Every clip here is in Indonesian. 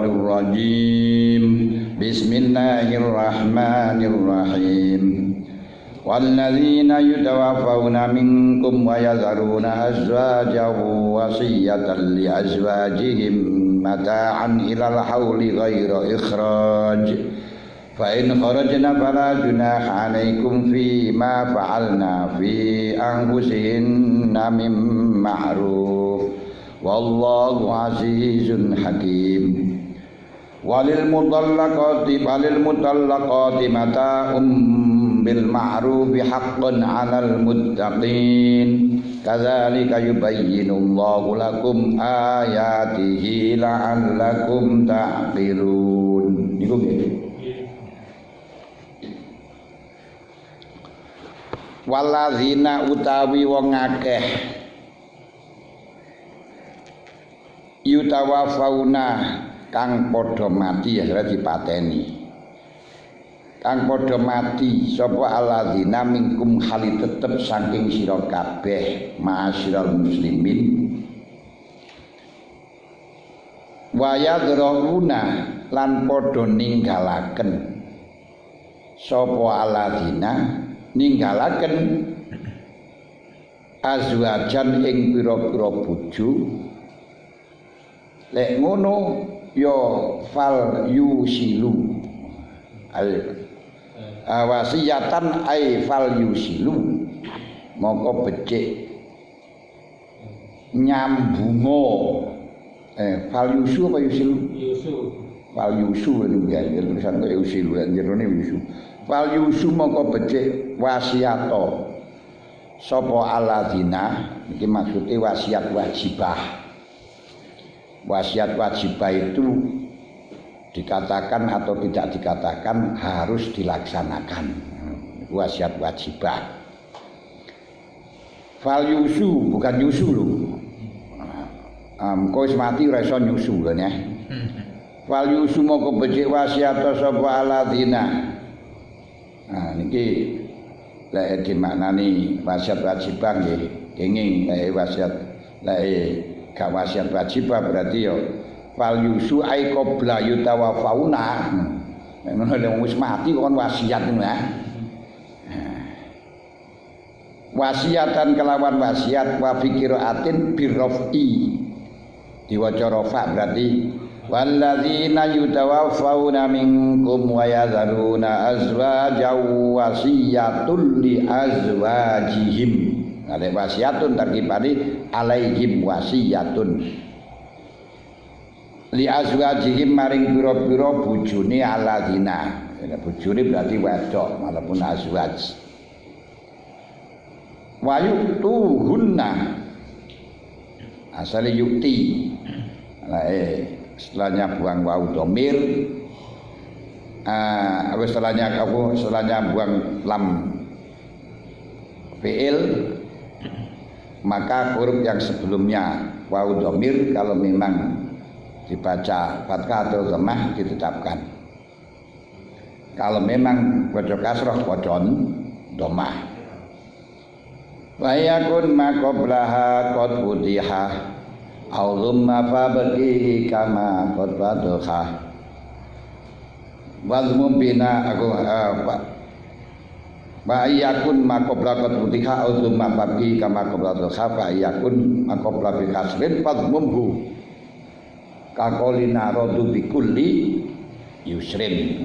syaitonir rajim. Bismillahirrahmanirrahim. Walladzina yutawaffawna minkum wa yadharuna azwajan wasiyatan li azwajihim mata'an ilal hauli ghaira ikhraj fa in kharajna fala junaha 'alaikum fi ma fa'alna fi anfusihinna min ma'ruf wallahu 'azizun hakim. Walil mutallaqati mata'um bil ma'rufi haqqan 'alal muttaqin kadzalika yubayyinullahu lakum ayatihi la'allakum ta'qilun. Niku nggih. Waladzina utawi wong akeh yutawafauna kang padha mati ya dipateni. Kang padha mati sapa alladzina minkum hali tetep saking sira kabeh ma'asyiral muslimin wa yadrauna lan padha ninggalaken sapa alladzina ninggalaken azwajan ing pira-pira bojo lek ngono ya fal yusilu wasiyatan ay fal yusilu moko becik nyambungo fal yusu apa yusilu fal yusu niku ya tulisan kok yusilu jerone yusu fal yusu moko becik wasiato sapa alladzina iki maksude wasiat wajibah. Wasiat wajibah itu dikatakan atau tidak dikatakan harus dilaksanakan. Wasiat wajibah. Fal yusu bukan yusu lho. Kok wis mati ora iso nyusu lho ya. Fal yusu moko becik wasiat sapa alladzina. Nah niki lek dimaknani wasiat wajibah nggih kenging lek wasiat lek gak wasiat wajibah berarti ya fal yusu ai qabla yutawafauna. Nek ngono wis mati kon wasiat ngono ya. Wasiatan kelawan wasiat wa fikiraatin birrafi diwaca rafa berarti walladzina yutawaffawna minkum wa yadharuna azwajan wasiyatul li azwajihim. Ada wasiatun tarkibani alaihim wasiyatun li azwajihim maring pira-pira bojone alladzina. Bojone berarti wedok walaupun azwaj. Wa yuktuhunna asale yukti. Setelahnya buang wau dhamir. Setelahnya buang lam fi'il, maka huruf yang sebelumnya wau dhamir kalau memang dibaca fathah atau dhammah ditetapkan. Kalau memang waca kasrah waca dhammah. Wa yakun ma qablaha qad futiha aw dhamma fa baqihi kama qad fadha. Wal mumbina aku wa yakun ma qabla qad futiha aw dhamma fa baqihi kama qad fadha fa yakun ma qabla bi kasrin fadmumhu kakolina radu bikulli yusrin.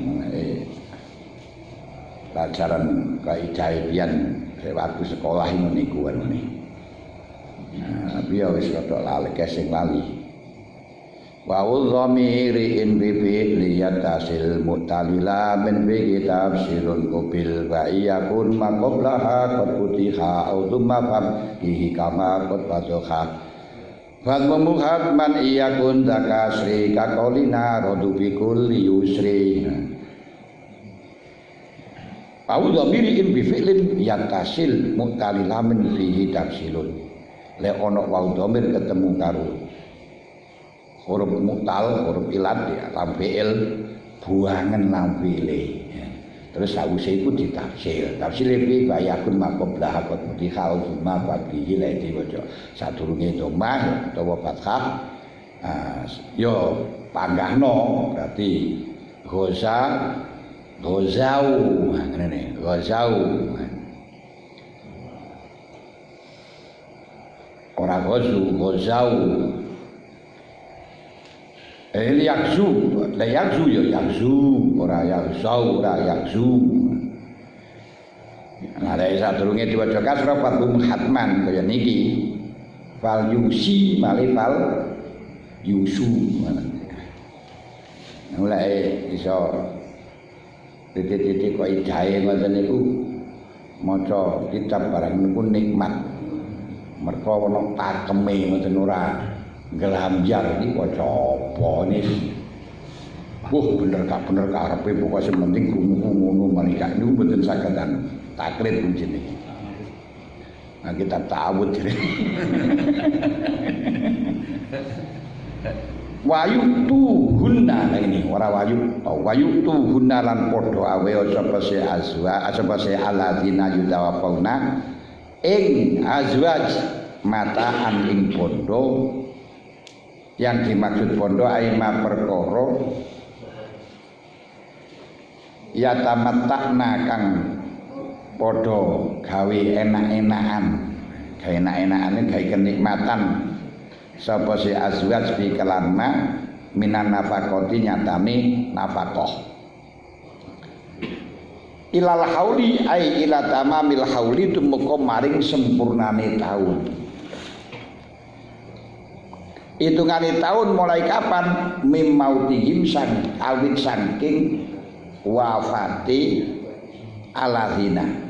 Pelajaran kaidah pian waktu sekolah ini niku ngene. Tapi ya wis rada lali kesing lali. Wa dhamiri in bi fi'li yatasil mutalila min bi kitab sirun qabil wa yakun ma qablaha qad futiha aw thumma fam bihi kama qad fadha. Fal mumuhat man iyakun zakasri kakolina radu bikulli yusri. Au dhamiri in bi fi'lin yatasil mutalilamin fihi tafsilun. Le ono wau dhamir ketemu karo huruf mutal, huruf ilat ya lam fi'il buangan lam fi'ile. Terus sause iku ditafsir. Tafsir iki bayakun maqablah qad mutihal summa fadhihi la diwaca sadurunge dhammah utawa fathah. Yo panggahno berarti gozau ngene gozau ora gozau yakzu ya yakzu ora yakzau ora yakzu. Nah dari sadurunge diwaca kasra fatum hatman kaya niki fal yusi male fal yusu mulai iso titik-titik kok ijae ngoten niku maca kitab barang niku nikmat mergo ana pakeme ngoten ora nglambyar iki waca apa niki bener gak arepe pokoke sing penting ngono malaikat niku mboten saged taklid kuncine. Nah kita ta'awud wayu tuhunna ini ora wayu tuhunna lan padha awe sapa se alladzina yutawafauna ing azwaj mataan ing bondo yang dimaksud bondo aima perkara ya tamatakna kang padha gawe enak-enakan gawe kenikmatan sapa si azwaj bi kalanma minan nafaqati nyatane nafaqah ilal hauli ai ila tamamil hauli tumeka maring sempurnane taun. Hitungane taun mulai kapan mim mautihim awit saking wafati aladzina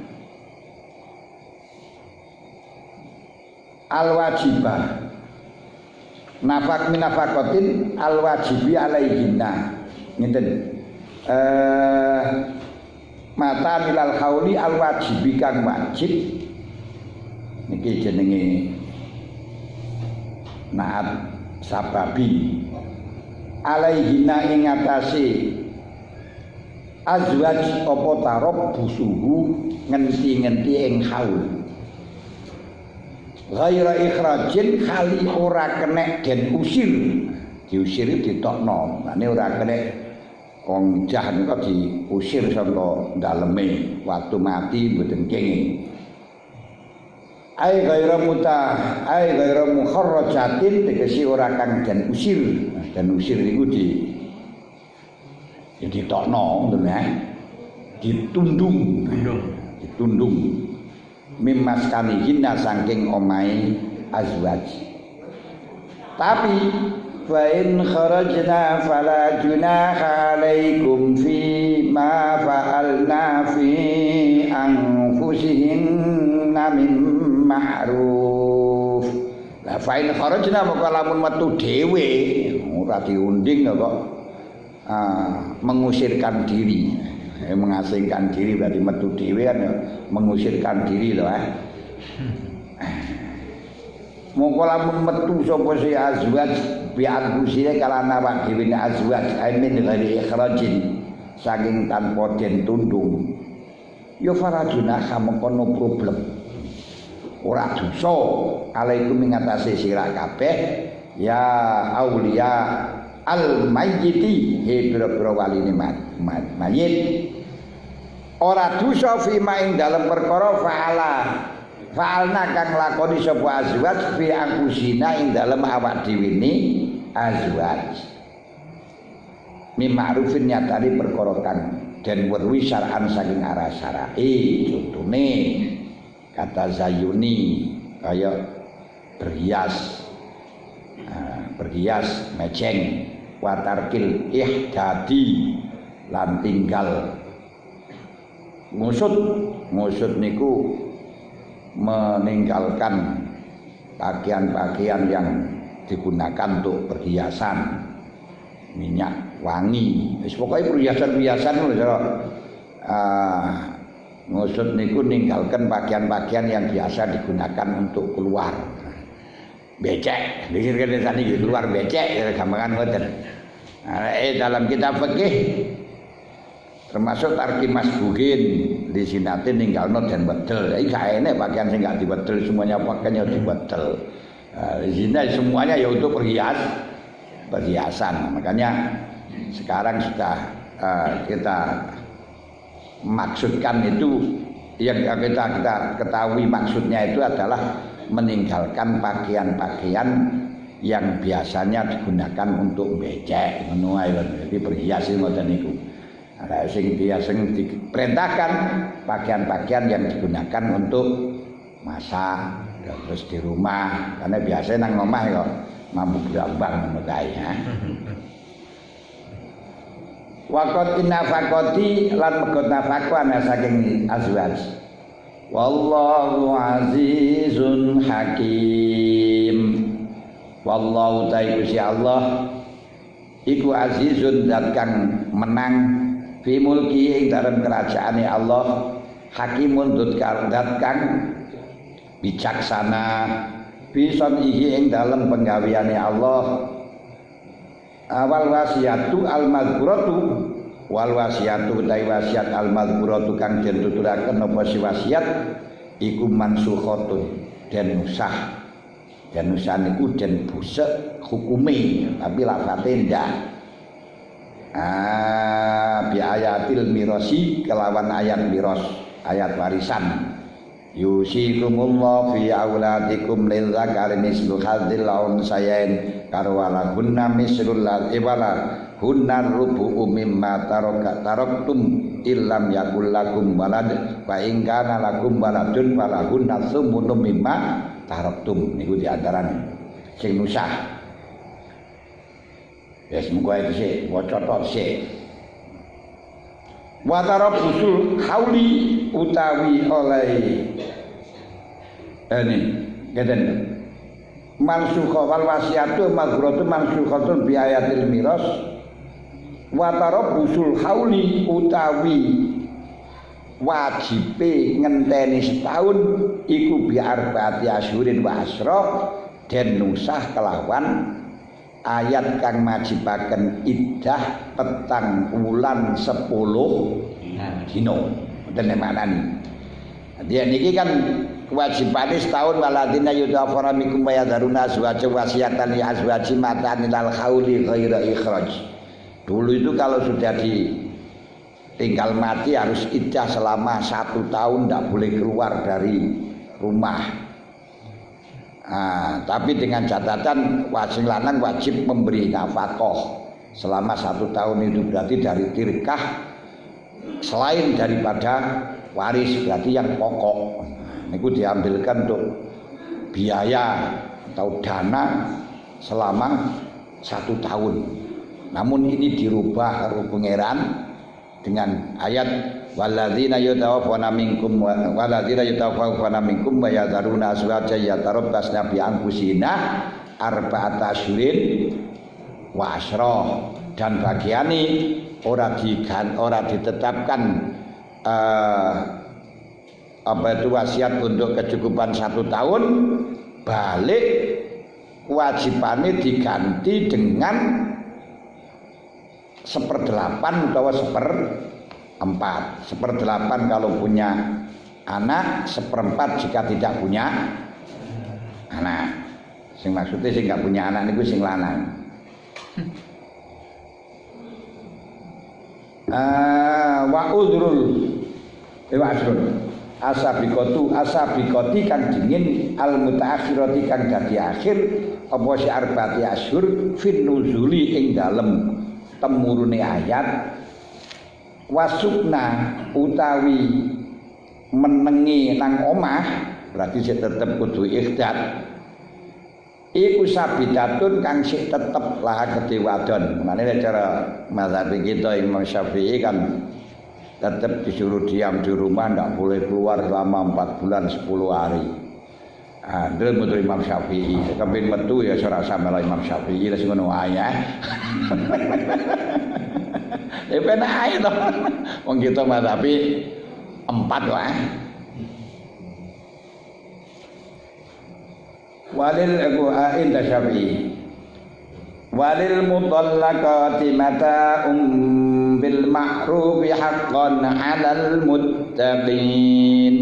al-wajibah nafak min nafaqatin al-wajibi alaihinna ngeten mata milal hauli al-wajibi kang wajib niki jenenge naat sababi alaihinna ing atase azwaj apa tarab busuhu ngenti-ngenti ing haul ghaira ikhrajin kali ora kenek den usir diusir ditokno mane ora kenek wong jah niku diusir saka daleme waktu mati mboten kenging ai ghaira mukharrajatin tegese ora kang den usir niku ditokno ngoten ya ditundung mimas kanihinna saking omahe azwaj tapi fa in kharajna fala junaha alaikum fi ma fa'alna fi anfusihinna min ma'ruf la fa in kharajna maka lamun metu dhewe ora diunding kok mengusirkan diri mengasingkan diri berarti metu dhewe kan mengusirkan diri lho mongko lamun metu sapa si azwaj bi'an kusine kalana awak dhewe azwaj amin ghairi ikhrajin saking tanpa den tundung ya farajuna mongko no problem ora dosa alaikum ing atase sira kabeh ya auliya al mayyiti he pira-pira waline mayit ora dosa fima ing dalem perkara fa'alna kang lakoni sapa azwaj fi angkusina ing dalem awak dhewe ni azwaj mima'rufin nyatani perkara kang den weruhi syar'an saking arah syara'i contone kata zayuni kaya berhias meceng watarkil ihdadi lan tinggal ngusut niku meninggalkan pakaian-pakaian yang digunakan untuk perhiasan minyak wangi wis pokoke perhiasan-perhiasan ngusut niku ninggalkan pakaian-pakaian yang biasa digunakan untuk keluar becek, dikirkan tadi keluar becek, gampangan ngoten. Dalam kitab fikih termasuk tarki masbugin di sinate ninggalno dan bedel. Iki gak enek pakaian sing gak dibedel, semuanya pakaiannya dibedel. Di sini semuanya ya untuk perhias. perhiasan. Makanya sekarang sudah kita maksudkan itu, yang kita ketahui maksudnya itu adalah meninggalkan pakaian-pakaian yang biasanya digunakan untuk becek, ngono ae. Jadi berhias ngoten niku. Ada sing diperintahkan pakaian-pakaian yang digunakan untuk masak, terus di rumah, karena biasanya nang omah kok mampu berambang ngono kae ya. Waqat nafaqati lan megot nafaqah ana saking azwaj. Wallahu azizun hakim. Wallahu ta'ala Gusti Allah iku azizun zat kang menang fi mulki ing dalam kerajaane Allah, hakimun zat kang bijaksana bison ihi ing dalam penggaweane Allah. Awal wasiatu al mazkuratu wal wasiatu dai wasiat al mazkuratu kang den tuturaken apa si wasiat iku mansukhatun den usah. Dan usah niku den busek hukume tapi lafate ndak. Bi ayatil mirasi kelawan ayat miras, ayat warisan. Yusikumullah fi auladikum lil zakari mislu hadzil unsayain karwala hunna mislul ibala hunna rubu'u mimma taraktum illam yakul lakum walad wa in kana lakum waladun falahunna thumunu mimma taraktum. Niku diantarane sing nusah. Ya semoga iki sik waca tok sik. Wa tarabusul hauli utawi oleh ini ngeten mansukha wal wasiatu maghratu mansukhatun bi ayatil miras wa tarabusul hauli utawi wajibe ngenteni setahun iku bi arba'ati asyhurin wa asra den nusah kelawan ayat kang majibaken iddah petang wulan 10 dina. Mboten maknani. Dia niki kan kewajibane setahun waladina yudafara mikum wa yadharuna azwaja wasiatan li azwaji matan ilal hauli ghaira ikhraj. Dulu itu kalau sudah tinggal mati harus iddah selama 1 tahun, tidak boleh keluar dari rumah. Tapi dengan catatan wajib lanang wajib memberi nafkah selama 1 tahun itu, berarti dari tirkah selain daripada waris, berarti yang pokok. Itu diambilkan untuk biaya atau dana selama 1 tahun. Namun ini dirubah karo pangeran dengan ayat walladzina yatawaffawna minkum wa yadharuna azwajan yatarabbasna bi anfusina arba'ata asyhurin wa asyra. Dan bagiane ora ditetapkan apa itu wasiat untuk kecukupan 1 tahun, balik kewajibannya diganti dengan 1/8 atau 1/4. 1/8 kalau punya anak, 1/4 jika tidak punya anak. Sing maksudnya sing gak punya anak niku sing lanang. Wa udrul wa asrun asabikoti kang dingin al mutaakhirati kang dadi akhir apa si arba'ati asyhur fin nuzuli ing dalem temurune ayat wasukna utawi menengi nang omah, berarti sik tetep kudu ikhdat. Iku sabidatun kang sik tetep lah kedhe wadon. Mulane cara mazhab kita Imam Syafi'i kan tetap disuruh diam di rumah, tidak boleh keluar selama 4 bulan 10 hari. Itu menurut Imam Syafi'i. Tapi metu ya saya rasa malah Imam Syafi'i lah ngono ae ya. Ya penak ae to. Wong kita mazhabi 4 wae. Walil ain Syafi'i. Walil mutallaqati mata'um bil ma'rufi haqqan 'alal muttaqin.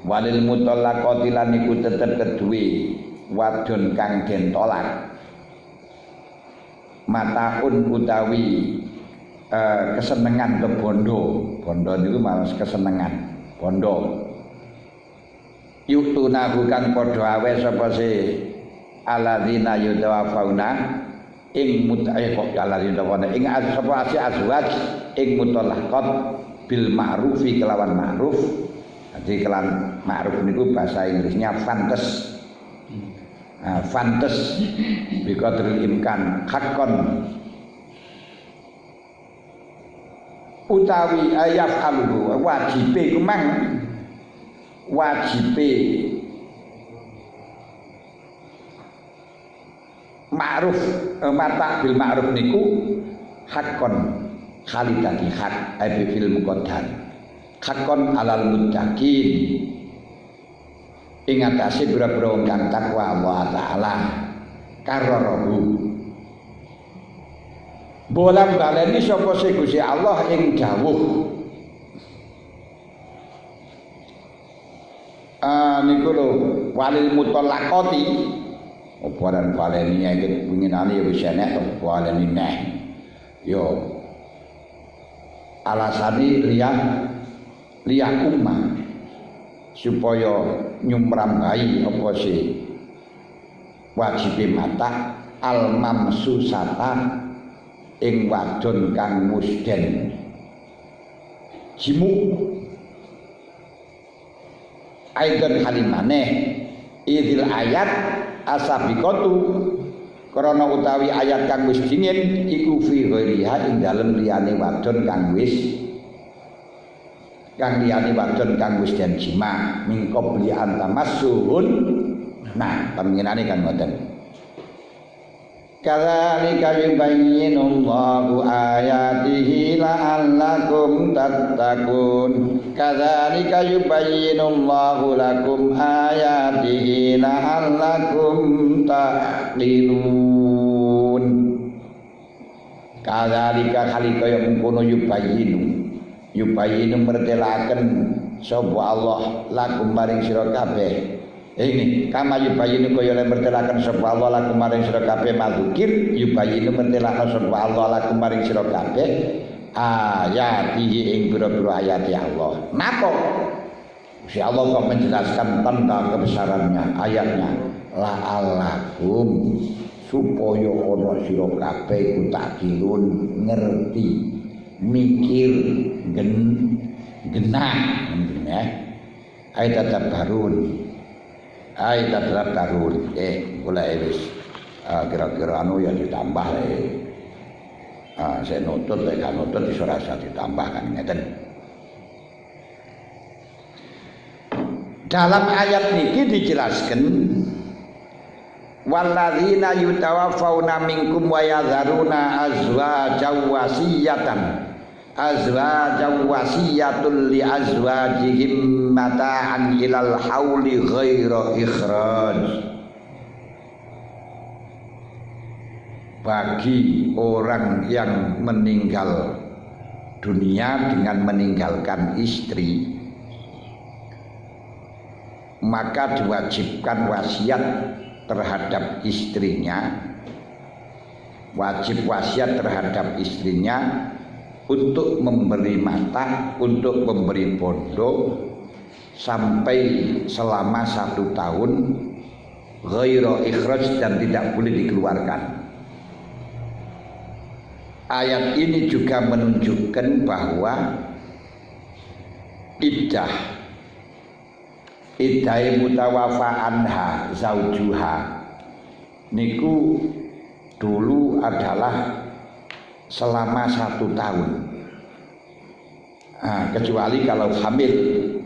Walil mutallaqati lan iku tetep keduwe wadon kang den tolak. mataun utawi kesenengan ke bondo niku malas kesenengan bondo yutunahu kang padha awe sapa se alladzina yutawafauna ing kok alladzina wana ing sapa azwaj ing mutallaqat bil ma'rufi kelawan ma'ruf. Jadi kelawan ma'ruf niku bahasa Inggrisnya fantes. Fantes biqadril imkan hakon utawi ayaf alu wajibe kumang wajibe ma'ruf mata bil ma'ruf niku hakon khalidati hak ai fil muqaddar hakon alal muttaqin ing atase boro-boro kang takwa Allah taala kararahu bolam baleni sapa se Gusti Allah ing dawuh niku lho walil mutallaqati oparan baleni iki winginane ya wis enek to baleni neh yo alasane liya ummah supaya nyumrambai apa sih wajibe mata al mamsusata ing wadon kang musden jimu aidan halimane idil ayat asabiqatu krana utawi ayat kang wis dingin iku fi ghairiha ing dalem liyane wadon kang wadon kang wis den jima mingko beli antamassuhun. Nah, penginane kan ngoten. Kadzalika yubayyinullahu ayatihi la'allakum tattaqun. Kadzalika yubayyinullahu lakum ayatihi la'allakum taqilun. Kadzalika kaya mengkono yubayyinu mertelaken sapa Allah lakum maring sira kabeh. Ini kama yubayyinu kaya mertelaken sapa Allah lakum maring sira kabeh mazukir yubayyinu mertelaken sapa Allah lakum maring sira kabeh ayatihi ing pira-pira ayat Allah. Napa? Si Allah kok menjelaskan tentang kebesarannya ayatnya la'allakum supaya ana sira kabeh iku takilun ngerti mikir genah ya ayat tadabbarun mulai wis kira-kira anu ya ditambah saya nutut kan nutut iso rasa ditambahkan ngeten. Dalam ayat niki dijelaskan walladzina yutawaffawna minkum wa yadharuna azwajan wasiyatul li azwajihim mata'an ilal hauli ghaira ikhraj. Bagi orang yang meninggal dunia dengan meninggalkan istri, maka diwajibkan wasiat terhadap istrinya, wajib wasiat terhadap istrinya untuk memberi mata, untuk memberi pondok sampai selama 1 tahun ghaira ikhraj dan tidak boleh dikeluarkan. Ayat ini juga menunjukkan bahwa iddah mutawafa anha zaujuha niku dulu adalah selama 1 tahun. Kecuali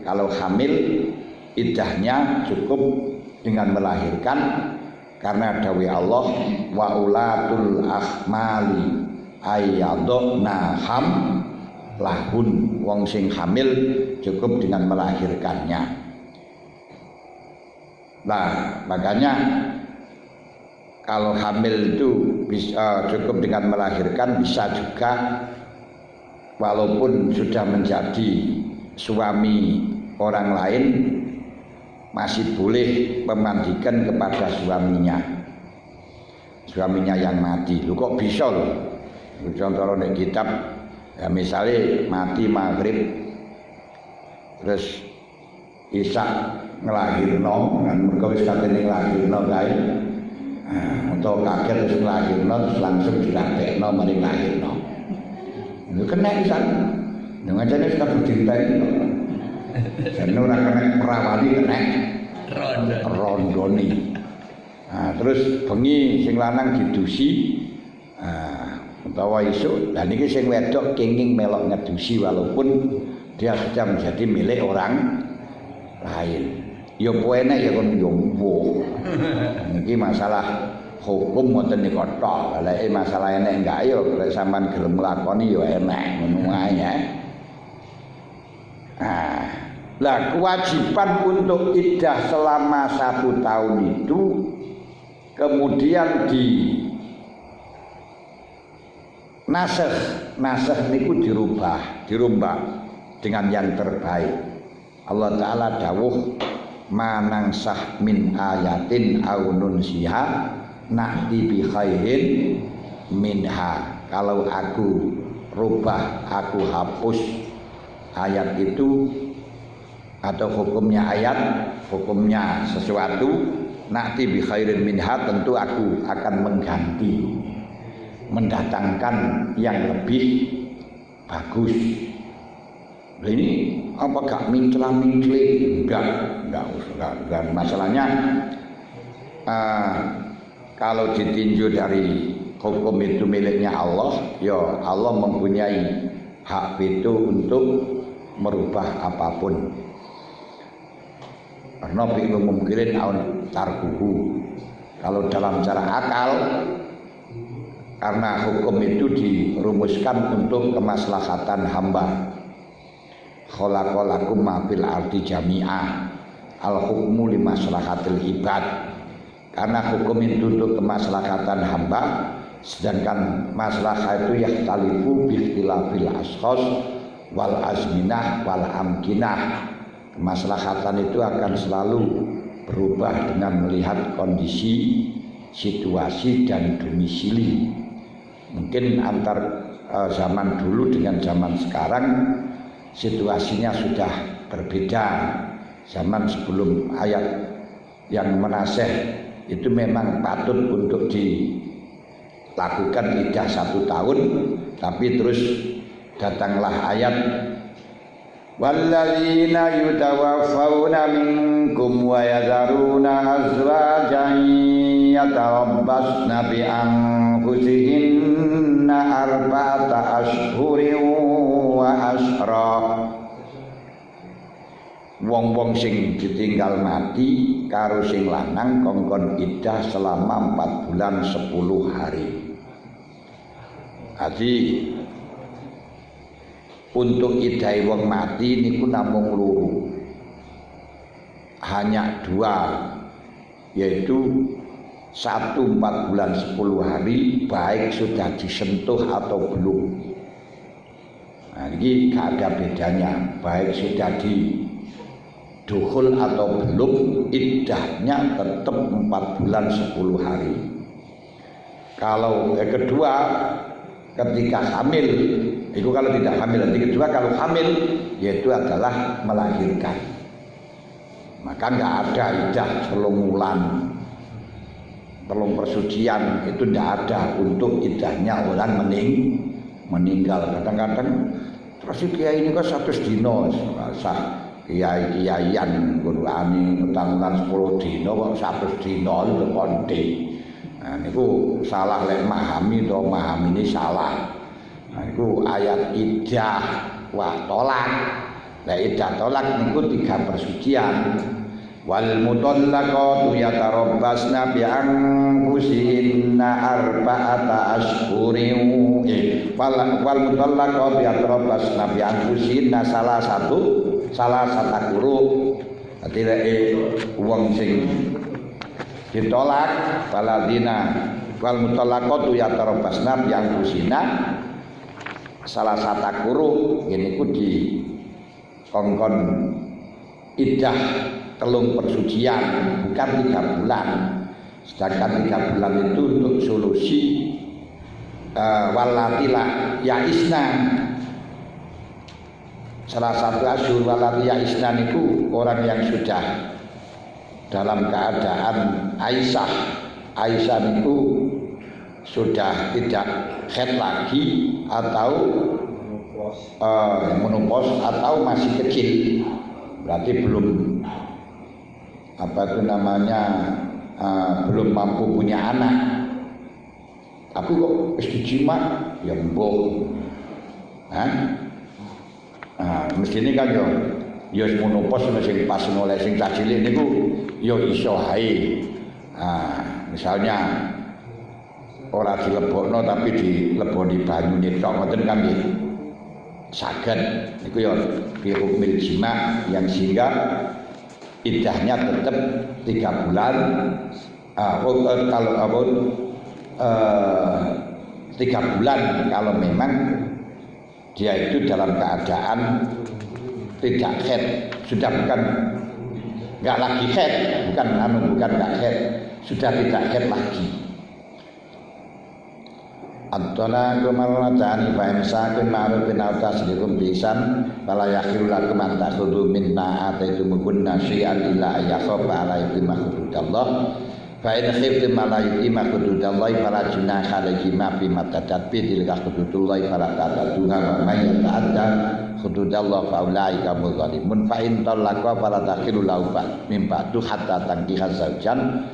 kalau hamil iddahnya cukup dengan melahirkan karena dawuh Allah wa ulatul ahmali ayyadna ham lahun, wong sing hamil cukup dengan melahirkannya. Nah, makanya kalau hamil itu bisa cukup dengan melahirkan, bisa juga walaupun sudah menjadi suami orang lain masih boleh memandikan kepada suaminya. suaminya yang mati. Lu kok bisa lho? Contoh nek kitab ya misalnya mati maghrib terus Isa ngelahirno kan mergo wis katene ngelahirno kae. Atau kaget terus ngelahirno terus langsung diradekno mari ngelahirno. Lho kena pisan. Dengan jane suka bercintai. Jane ora kena perawali kena rondoni. Nah, terus bengi sing lanang didusi utawa isuk. Lah niki sing wedok kenging melok ngedusi walaupun dia sudah menjadi milik orang lain. Ya enak ya kon yo mbuh. Niki masalah hukum ngoten niku tok. Lha masalah enek enggak ya lek sampean gelem nglakoni ya enek ngono ae ya. Lah kewajiban untuk iddah selama 1 tahun itu kemudian di nasakh niku dirombak dengan yang terbaik. Allah Ta'ala dawuh manangsah min ayatin aw nunsiha na'ti bi khairin minha. Kalau aku rubah, aku hapus ayat itu atau hukumnya ayat, hukumnya sesuatu, na'ti bi khairin minha, tentu aku akan mengganti, mendatangkan yang lebih bagus. Ini apa gak mincla-mincli? Enggak. Masalahnya kalau ditinjau dari hukum itu miliknya Allah, ya Allah mempunyai hak veto untuk merubah apapun. Karena bingung mungkin tarkuhu. Kalau dalam cara akal, karena hukum itu dirumuskan untuk kemaslahatan hamba. Khalaqalakum ma fil ardi jami'ah al hukmu limaslahatil ibad. Karena hukum itu untuk kemaslahatan hamba, sedangkan maslahah itu yahtalifu bi ikhtilafil ashkhas wal azminah wal amkinah. Kemaslahatan itu akan selalu berubah dengan melihat kondisi, situasi dan domisili. Mungkin antar zaman dulu dengan zaman sekarang situasinya sudah berbeda. Zaman sebelum ayat yang menasih itu memang patut untuk dilakukan iddah 1 tahun, tapi terus datanglah ayat walladzina yutawaffawna minkum wa yadharuna azwajan yatarabbasna bi anfusihinna arba'ata ashhurin wa asyra. Wong-wong sing ditinggal mati karo sing lanang kongkon iddah selama 4 bulan 10 hari. Jadi untuk iddah wong mati niku namung loro. Hanya 2, yaitu 1 4 bulan 10 hari baik sudah disentuh atau belum. Nah, ini gak ada bedanya, baik sudah didukhul atau belum, iddahnya tetap 4 bulan 10 hari. Kalau kedua ketika hamil, itu kalau tidak hamil, nanti kedua kalau hamil yaitu adalah melahirkan. Maka nggak ada iddah 3 bulan, 3 persucian, itu tidak ada untuk iddahnya orang meninggal. Kadang-kadang terus kiai ini kok 100 dino, kiai-kiaian Qur'ani utang-utang 10 dino kok 100 dino itu konde. Nah niku salah lek memahami atau memahami ini salah. Nah niku ayat iddah wa tolak. Lah iddah tolak niku 3 persucian. Wal mutallaqatu yatarabbasna bi anfusihinna arba'ata ashhurin. Wal mutallaqatu yatarabbasna bi anfusihinna salah satu guru. Dadi lek wong sing ditolak waladina wal mutallaqatu yatarabbasna bi anfusihinna salah satu guru ngene ku di kongkon iddah 3 persucian, bukan 3 bulan. Sedangkan 3 bulan itu untuk solusi walatila yaisna. Salah satu asyur walati yaisna itu orang yang sudah dalam keadaan Aisyah itu sudah tidak haid lagi atau menopause atau masih kecil, berarti belum belum mampu punya anak. Tapi kok istijima ya mbok. Mestine kan yo menopause sing pas mulai sing cilik niku yo iso hae. Misalnya ora dilebokno tapi dileboni banyu tok ngoten kan nggih. Saged niku ya bi hukmil jima yang sehingga iddahnya tetap 3 bulan. Kalau 3 bulan kalau memang dia itu dalam keadaan tidak haid, sudah enggak lagi haid, bukan enggak haid, sudah tidak haid lagi. Antona kumarlatani fa imsakun ma'rufin aw tasdiqun bisan fala yakhiru lakum an ta'khudhu minna ataytumukunna syai'an illa ayakhafa 'alaikum hududallah fa in khiftum ma la yuqima hududallahi fala junaha alaykum fi matadat bi tilka hududullahi fala ta'taduha wa may yata'adda hududallah fa ulaika muzalimun fa in talaqa fala takhiru lahu min ba'du hatta tankiha zawjan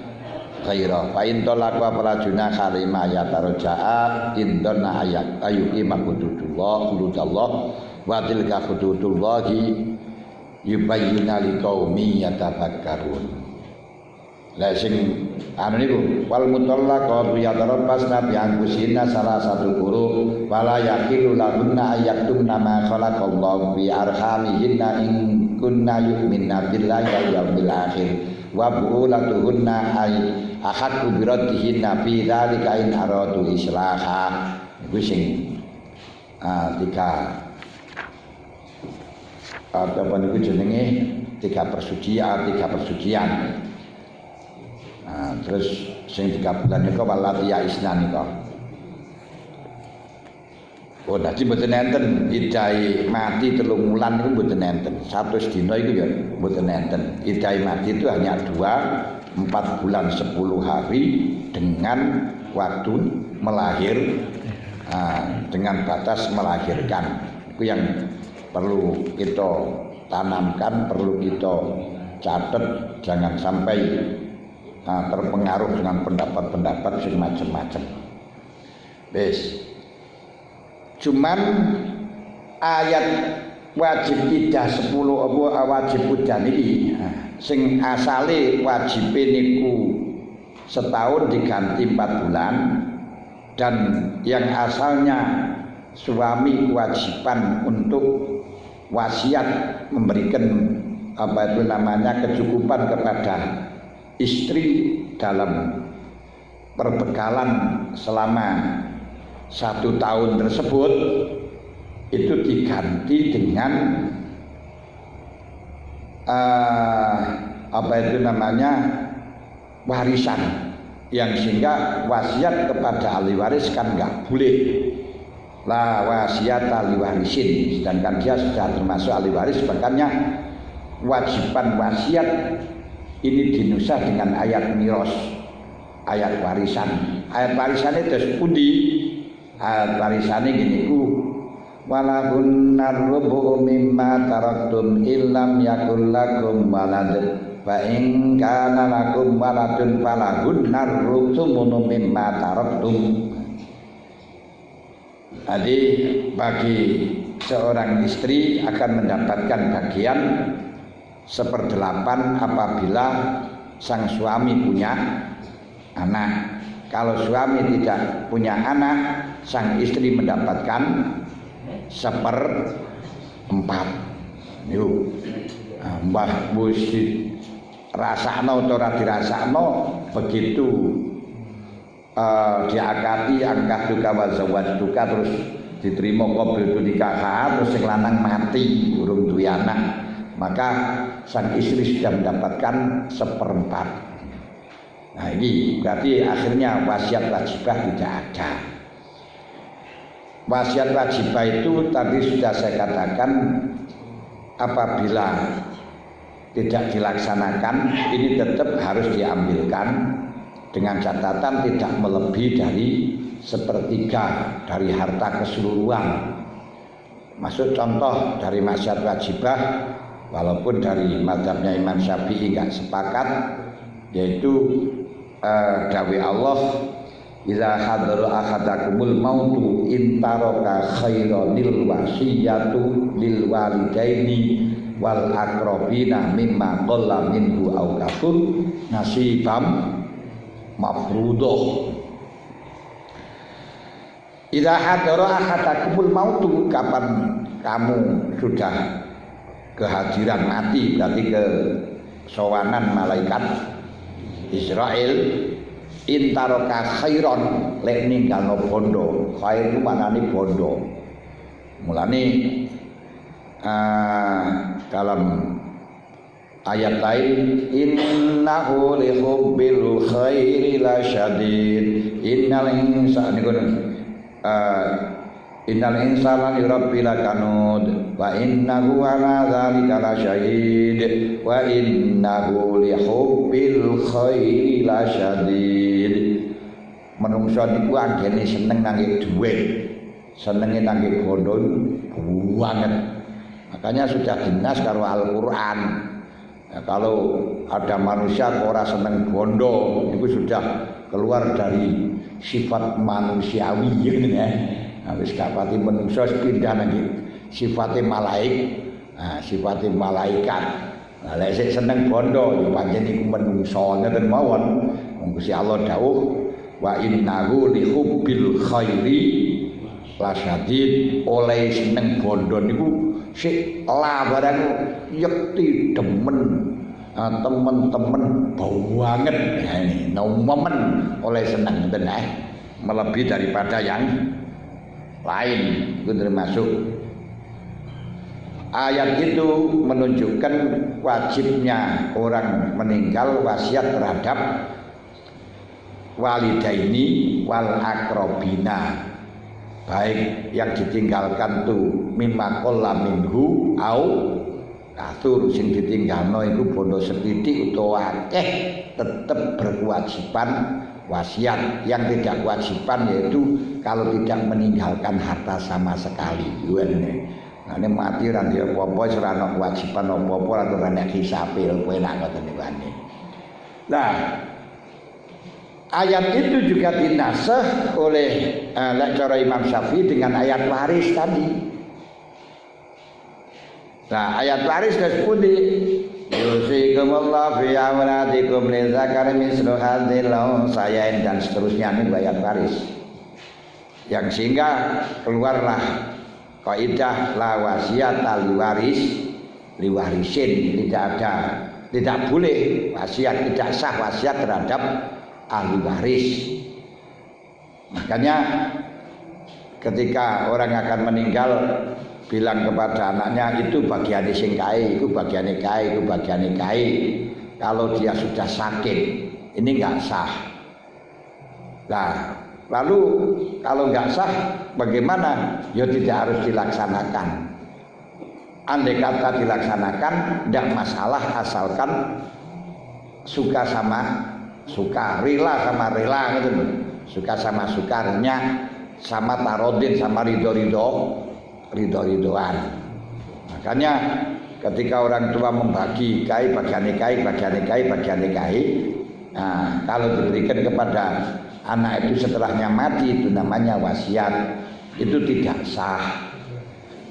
khairah fa in talaqa fala junaha lima yatarja'a indana ayuki hududallah wa tilka hududullahi yubayyina liqaumi yatafakkarun. Lah sing niku wal mutallaqatu yatarabbasna bi anfusina salah satu guru wala yaqilu lahunna ayyatumna ma khalaqallahu bi arhamihinna in kunna yu'minna billahi wal yawmil akhir wa bu'ulatuhunna ay ahadku biraddihinna fi dzalika in aradu islaha. Iku sing 3 apa niku jenenge 3 persucian. Terus sing 3 bulan niku walati yaisna niku. Dadi mboten enten idai mati 3 wulan niku mboten enten. 100 dina iku ya mboten enten. Idai mati itu hanya 4 bulan 10 hari dengan waktu melahir, dengan batas melahirkan. Itu yang perlu kita tanamkan, perlu kita catat, jangan sampai terpengaruh dengan pendapat-pendapat sing macam-macam. Wis. Cuman ayat wajib iddah 10 apa wajib udan iki sing asale wajibe niku setahun diganti 4 bulan, dan yang asalnya suami kewajiban untuk wasiat memberikan kecukupan kepada istri dalam perbekalan selama 1 tahun tersebut, itu diganti dengan warisan, yang sehingga wasiat kepada ahli waris kan nggak boleh. La wasiat ahli warisin, sedangkan dia sudah termasuk ahli waris, makanya wajiban wasiat ini dinusah dengan ayat miros, ayat warisan. Ayat warisan itu pundi? Ayat warisan ini gini walahun narrubu mimma taraktum illam yakul lakum walad fa in kana lakum waladun falahun narrubu mimma taraktum. Jadi bagi seorang istri akan mendapatkan bagian 1/8 apabila sang suami punya anak. Kalau suami tidak punya anak, sang istri mendapatkan 1/4. Yuk, mbah musi rasakno atau dirasakno begitu diakati angkat duka wazawat duka, terus diterima qabil nikah, terus sing lanang mati urung duwe anak, maka sang istri sudah mendapatkan 1/4. Nah ini berarti akhirnya wasiat wajibah tidak ada. Wasiat wajibah itu tadi sudah saya katakan, apabila tidak dilaksanakan ini tetap harus diambilkan dengan catatan tidak melebihi dari sepertiga dari harta keseluruhan. Maksud contoh dari wasiat wajibah, walaupun dari mazhabnya Imam Syafi'i enggak sepakat, yaitu dawe Allah, idza hadara ahadakumul mautu intaraka khairanil wasiyatu lil walidaini wal aqrabina mimma qalla minhu aw kathur nasibam mafruḍah. Idza hadara ahadakumul mautu, kapan kamu sudah kehadiran mati, berarti kesowanan malaikat Israel, intaroka khairon, lek ninggalno bondo. Khair itu maknane bondo. Mulane dalam ayat lain, innahu li hubbil khairi lasyadid, innal insana li rabbil lakanud wa innahu ala dzalika lasyahid wa innahu li hubbil khairi lasyadid. Menungso niku anggene seneng nangge dhuwit, senenge nangge bondo banget. Makanya sudah dinas karo Al-Qur'an. Ya, kalau ada manusia kok ora seneng bondo, itu sudah keluar dari sifat manusiawi ya. Wis gak pati menungso pindah nang sifate sifate malaikat. Lah lek sik seneng bondo ya pancen iku menungso ngeten mawon. Wong Gusti Allah dawuh wa innahu li hubbil khairi lasyadid, oleh seneng bondo niku sik barang yekti demen temen-temen banget. Nah ini nomen oleh seneng ngeten melebihi daripada yang lain. Itu termasuk ayat itu menunjukkan wajibnya orang meninggal wasiat terhadap walidaini wal akrobina, baik yang ditinggalkan tuh mimma qalla minhu au kathur, sing ditinggalno iku bondo sethithik utawa akeh, tetap berkewajiban wasiat. Yang tidak kewajiban yaitu kalau tidak meninggalkan harta sama sekali. Nah ini mati ora ndek apa-apa, ora ana kewajiban apa-apa, ora ana hisabe, kowe enak ngoten niku. Nah, ayat itu juga dinasah oleh cara Imam Syafi'i dengan ayat waris tadi. Nah, ayat waris disebut yusikumullahu fi awladikum lidzakari mislu hadzil unsayain, dan seterusnya ini ayat waris. Yang sehingga keluarlah kaidah la wasiat liwarisin, tidak boleh wasiat, tidak sah wasiat terhadap ahli waris. Makanya ketika orang akan meninggal bilang kepada anaknya, itu bagiannya sing kae, itu bagiannya kae, itu bagiannya kae. Kalau dia sudah sakit, ini enggak sah. Nah, lalu kalau enggak sah bagaimana? Ya tidak harus dilaksanakan. Andai kata dilaksanakan tidak masalah, asalkan suka sama suka, rela sama rela gitu. Suka sama sukarnya, sama tarodin, sama ridho-ridhoan. Makanya ketika orang tua membagi bagian kai, nah, kalau diberikan kepada anak itu setelahnya mati, itu namanya wasiat. Itu tidak sah.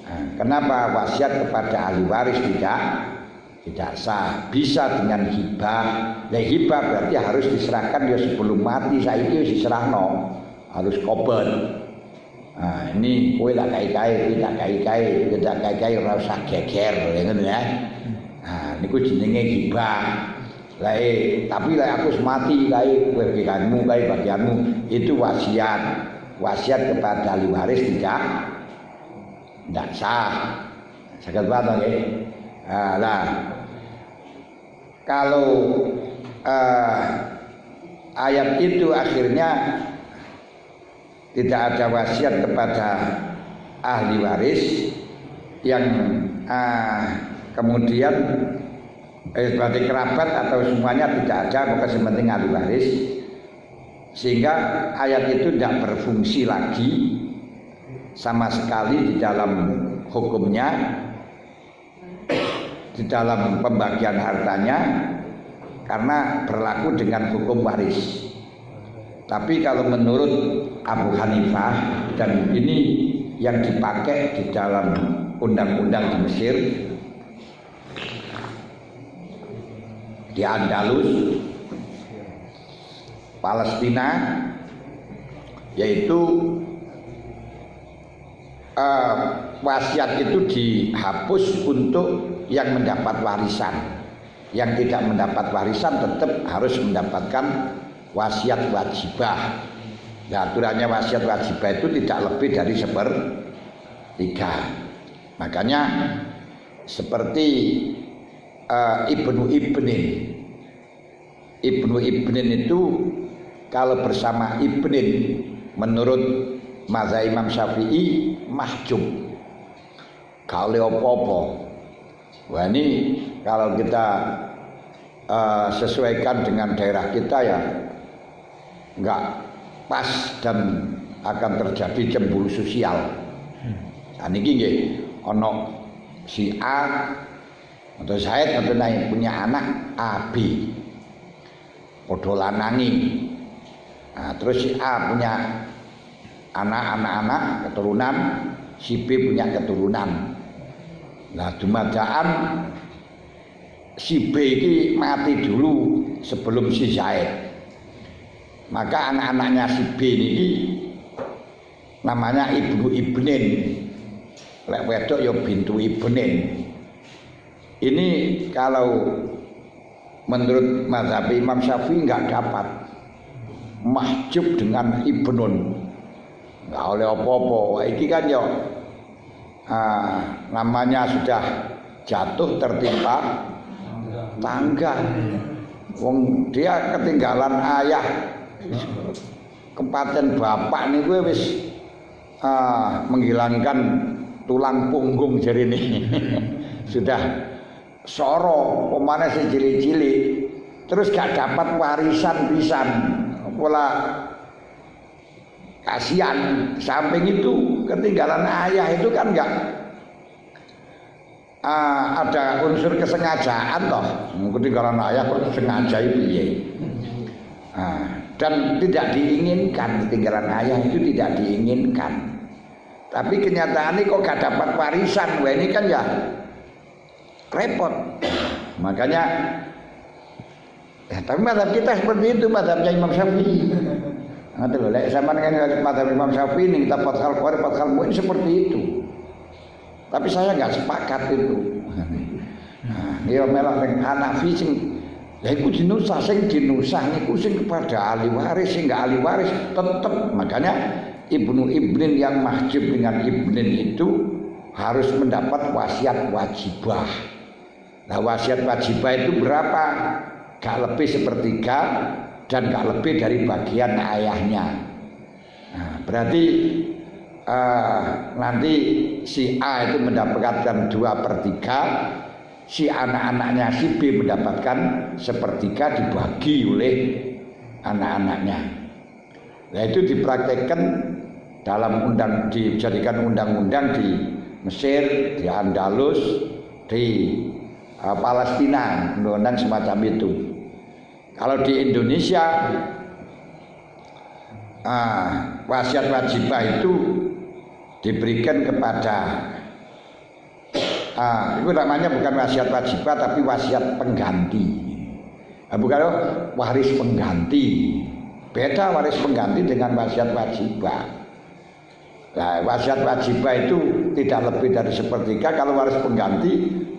Nah, kenapa wasiat kepada ahli waris tidak sah? Bisa dengan hibah. Nah, hibah berarti harus diserahkan ya sebelum mati. Saiki wis diserahno, harus kober. Nah, ini kowe tak kai-kai, tidak kai-kai ora usah geger, ngoten ya. Nah, niku jenenge hibah. Tapi aku mati kae bagianmu, itu wasiat. Wasiat kepada ahli waris tidak sah. Saged paham nggih? Nah, kalau ayat itu akhirnya tidak ada wasiat kepada ahli waris yang kemudian seperti kerabat atau semuanya tidak ada, maka sementing ahli waris, sehingga ayat itu tidak berfungsi lagi sama sekali di dalam hukumnya, di dalam pembagian hartanya, karena berlaku dengan hukum waris. Tapi kalau menurut Abu Hanifah, dan ini yang dipakai di dalam undang-undang di Mesir, di Andalus, Palestina, yaitu wasiat itu dihapus untuk yang mendapat warisan. Yang tidak mendapat warisan tetap harus mendapatkan wasiat wajibah. Nah, aturannya wasiat wajibah itu tidak lebih dari 1/3. Makanya seperti Ibnu Ibnin itu kalau bersama Ibnin menurut mazhab Imam Syafi'i mahjub, kalau apa-apa. Wah, ini kalau kita sesuaikan dengan daerah kita ya enggak pas dan akan terjadi cemburu sosial. Nah, niki nggih ana si A atau Zaid atau naik punya anak AB, padha lanangi. Nah, terus si A punya anak-anak keturunan, si B punya keturunan. Nah, dumadaan si B ini mati dulu sebelum si Zaid. Maka anak-anaknya si B ini namanya Ibnu Ibnin. Lek wedok ya bintu Ibnin. Ini kalau menurut mazhab Imam Syafi'i enggak dapat mahjub dengan Ibnun. Enggak oleh apa-apa. Iki kan ya namanya sudah jatuh tertimpa tangga. Wong dia ketinggalan ayah, kepaten bapak niku wis menghilangkan tulang punggung jari ini. Sudah soro pemane sing cilik-cilik, terus gak dapat warisan pisan. Pola kasihan. Samping itu ketinggalan ayah itu kan enggak ada unsur kesengajaan toh. Ketinggalan ayah kok sengaja piye. Dan tidak diinginkan, ketinggalan ayah itu tidak diinginkan. Tapi kenyataannya kok gak dapat warisan. Wah, ini kan ya repot. Makanya tapi mazhab kita seperti itu, mazhabnya Imam Syafi'i. Nanti loh, sama dengan mazhab Imam Syafi'i ini kita Fathul Qori, Fathul Mu'in seperti itu. Tapi saya nggak sepakat itu. Dia melak dengan Hanafi sing, ya iku dinusah sing dinusah niku sing kepada ahli waris, sing nggak ahli waris tetap. Makanya Ibnu Ibnin yang mahjub dengan Ibnin itu harus mendapat wasiat wajibah. Nah, wasiat wajibah itu berapa? Gak lebih 1/3 dan gak lebih dari bagian ayahnya. Nah, berarti nanti si A itu mendapatkan 2/3, si anak-anaknya si B mendapatkan 1/3 dibagi oleh anak-anaknya. Nah, itu dipraktekkan dalam dijadikan undang-undang di Mesir, di Andalus, di Palestina, undang-undang semacam itu. Kalau di Indonesia wasiat wajibah itu diberikan kepada itu namanya bukan wasiat wajibah tapi wasiat pengganti. Bukan waris pengganti. Beda waris pengganti dengan wasiat wajibah. Nah, wasiat wajibah itu tidak lebih dari 1/3. Kalau waris pengganti,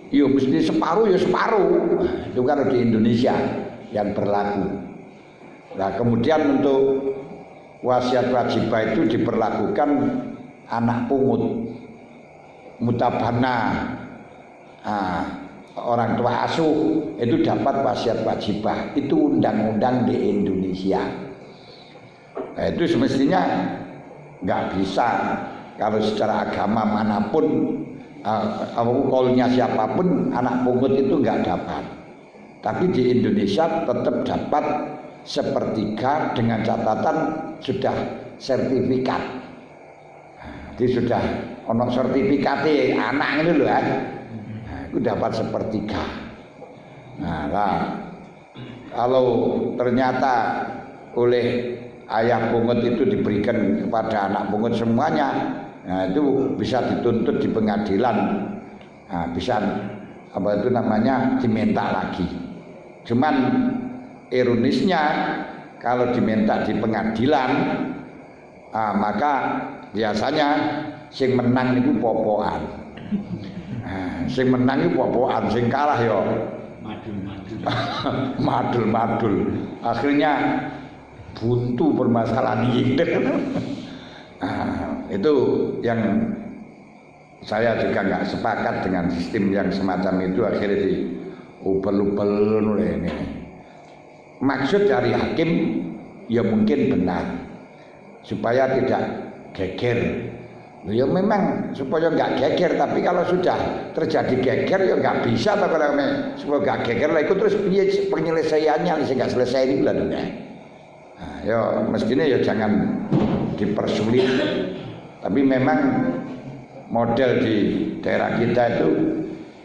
ya mesti separuh ya separuh. Itu kalau di Indonesia yang berlaku. Nah, kemudian untuk wasiat wajibah itu diperlakukan anak pungut, mutabana. orang tua asuh itu dapat wasiat wajibah. Itu undang-undang di Indonesia. Nah, itu semestinya nggak bisa kalau secara agama manapun kolnya siapapun anak pungut itu nggak dapat. Tapi di Indonesia tetap dapat sepertiga dengan catatan sudah sertifikat. Jadi sudah ono sertifikatnya anak ini loh kan. Nah, itu dapat sepertiga. Nah, kalau ternyata oleh ayah pungut itu diberikan kepada anak pungut semuanya, nah itu bisa dituntut di pengadilan, nah, bisa apa itu namanya diminta lagi. Cuman ironisnya kalau diminta di pengadilan, maka biasanya sing menang itu popoan, sing menang itu popoan, sing kalah yo madul. Akhirnya buntu permasalahan ini. Itu yang saya juga nggak sepakat dengan sistem yang semacam itu. Akhirnya diubel-ubel ini. Maksud dari hakim ya mungkin benar supaya tidak geger. Ya memang supaya nggak geger, tapi kalau sudah terjadi geger ya nggak bisa. Tapi kalau supaya nggak geger lah itu terus penyelesaiannya sih nggak selesai ini lah dunia. Nah, ya mestinya ya jangan dipersulit. Tapi memang model di daerah kita itu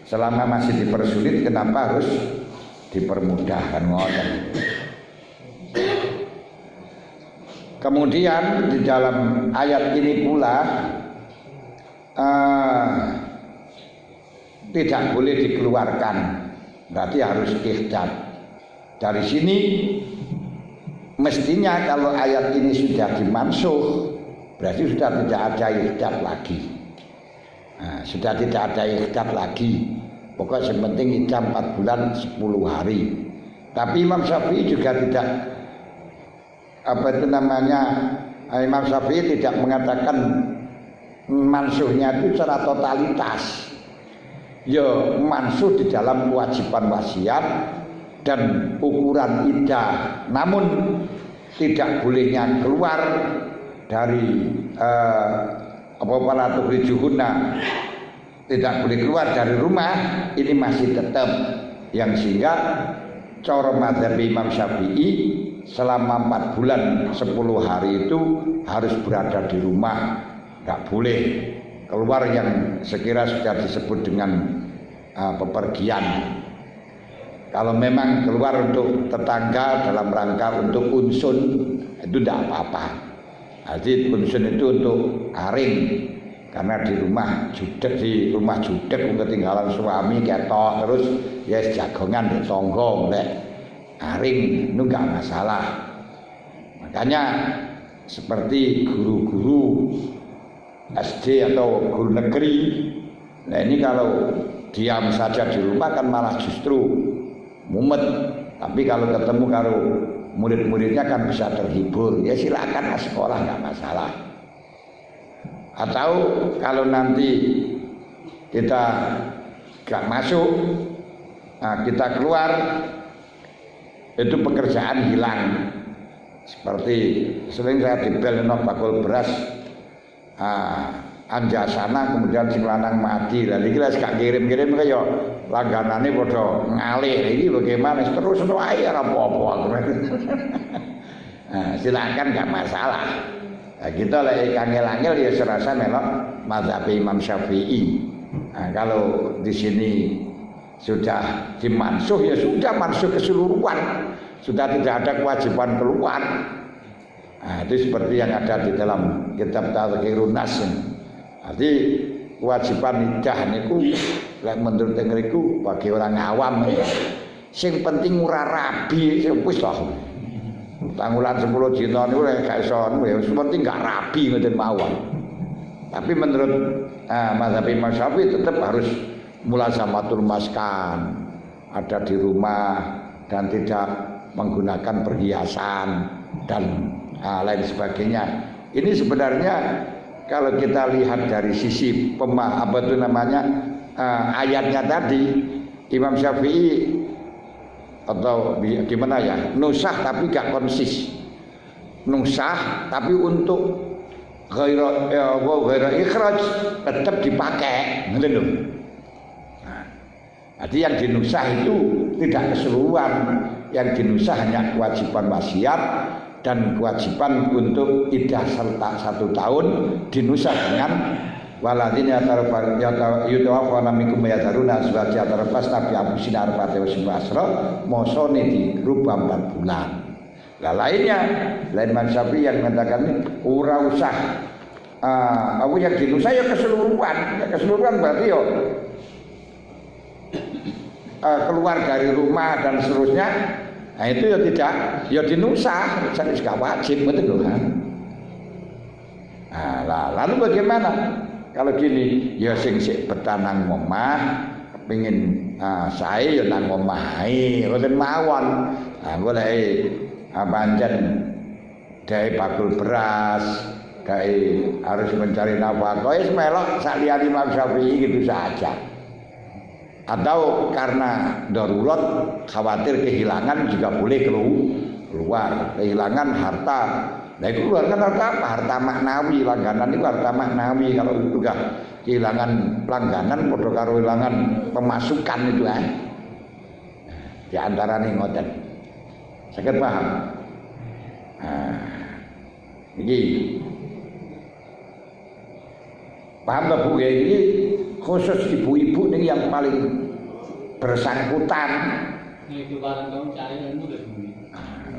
selama masih dipersulit, kenapa harus dipermudah kan ngoten. Kemudian di dalam ayat ini pula tidak boleh dikeluarkan, berarti harus ikhdat. Dari sini mestinya kalau ayat ini sudah dimansuh, berarti sudah tidak ada ikhdat lagi. Nah, sudah tidak ada ikhdat lagi. Pokoknya yang penting iddah 4 bulan 10 hari. Tapi Imam Syafi'i juga tidak Imam Syafi'i tidak mengatakan mansuhnya itu secara totalitas. Ya mansuh di dalam kewajiban wasiat dan ukuran iddah. Namun tidak bolehnya keluar dari para tukhrijuhunna, tidak boleh keluar dari rumah, ini masih tetap yang sehingga cara mazhab Imam Syafi'i selama 4 bulan 10 hari itu harus berada di rumah, nggak boleh keluar yang sekira sudah disebut dengan pepergian. Kalau memang keluar untuk tetangga dalam rangka untuk unsun itu tidak apa-apa. Jadi unsun itu untuk aring, karena di rumah judek ketinggalan suami ketok terus ya jagongan di tonggo mulai aring itu enggak masalah. Makanya seperti guru-guru SD atau guru negeri, nah ini kalau diam saja di rumah kan malah justru mumet. Tapi kalau ketemu kalau murid-muridnya kan bisa terhibur, ya silakan sekolah nggak masalah. Atau kalau nanti kita gak masuk, kita keluar, itu pekerjaan hilang. Seperti sering saya dibel bakul beras anjasana, kemudian sing lanang mati. Lalu kita gak kirim-kirim kaya langganane padha ngalih. Ini bagaimana? Terus wae ora apa-apa. Silakan gak masalah. Nah, kita lek angel-angel ya serasa melok mazhab Imam Syafi'i. Nah, kalau di sini sudah dimansuh ya sudah mansuh keseluruhan, sudah tidak ada kewajiban keluar. Nah, itu seperti yang ada di dalam kitab Tadhkirun Nas. Jadi kewajiban iddah niku lek menurut ngriku bagi orang awam ya. Sing penting ora rabi wis lah. Tanggulan 10 dina niku lek gak iso ya penting gak rabi ngoten mawon. Tapi menurut mazhab Imam Syafi'i tetap harus mulazamatul maskan, ada di rumah dan tidak menggunakan perhiasan dan lain sebagainya. Ini sebenarnya kalau kita lihat dari sisi ayatnya tadi Imam Syafi'i atau gimana ya, nusah tapi gak konsis, nusah tapi untuk ghaira ikhraj tetap dipakai, ngerti lho. Jadi yang dinusah itu tidak keseluruhan, yang dinusah hanya kewajiban wasiat dan kewajiban untuk iddah serta 1 tahun dinusah dengan waladina yutawaffawna minkum yadharuna azwajan tarabbasna bi anfusina arba'ata asyhur mosone dirubah 4 bulan. Lah lainnya, lain mazhab yang mengatakan ora usah apa yang dinusah ya keseluruhan berarti ya keluar dari rumah dan seterusnya. Nah itu ya tidak, ya dinusah, jadi gak wajib betul loh. Nah, lalu bagaimana? Kalau gini, ya sing sik betanang omah, kepengin sae ya nang omah ae, mboten mawon. Golek pancen dae bakul beras, dae harus mencari nafkah, wis melok sak liyane Imam Syafi'i gitu saja. Atau karena darurat khawatir kehilangan juga boleh keluar, kehilangan harta. Nah itu keluarkan harta apa? Harta maknawi, langganan itu harta maknawi. Kalau juga kehilangan langganan, podo karo kehilangan pemasukan itu di antara nih ngoten. Sakit paham? Nah, ini paham tak Bu? Ini khusus ibu-ibu ini yang paling bersangkutan. Itu barang kamu cari ilmu dari bumi.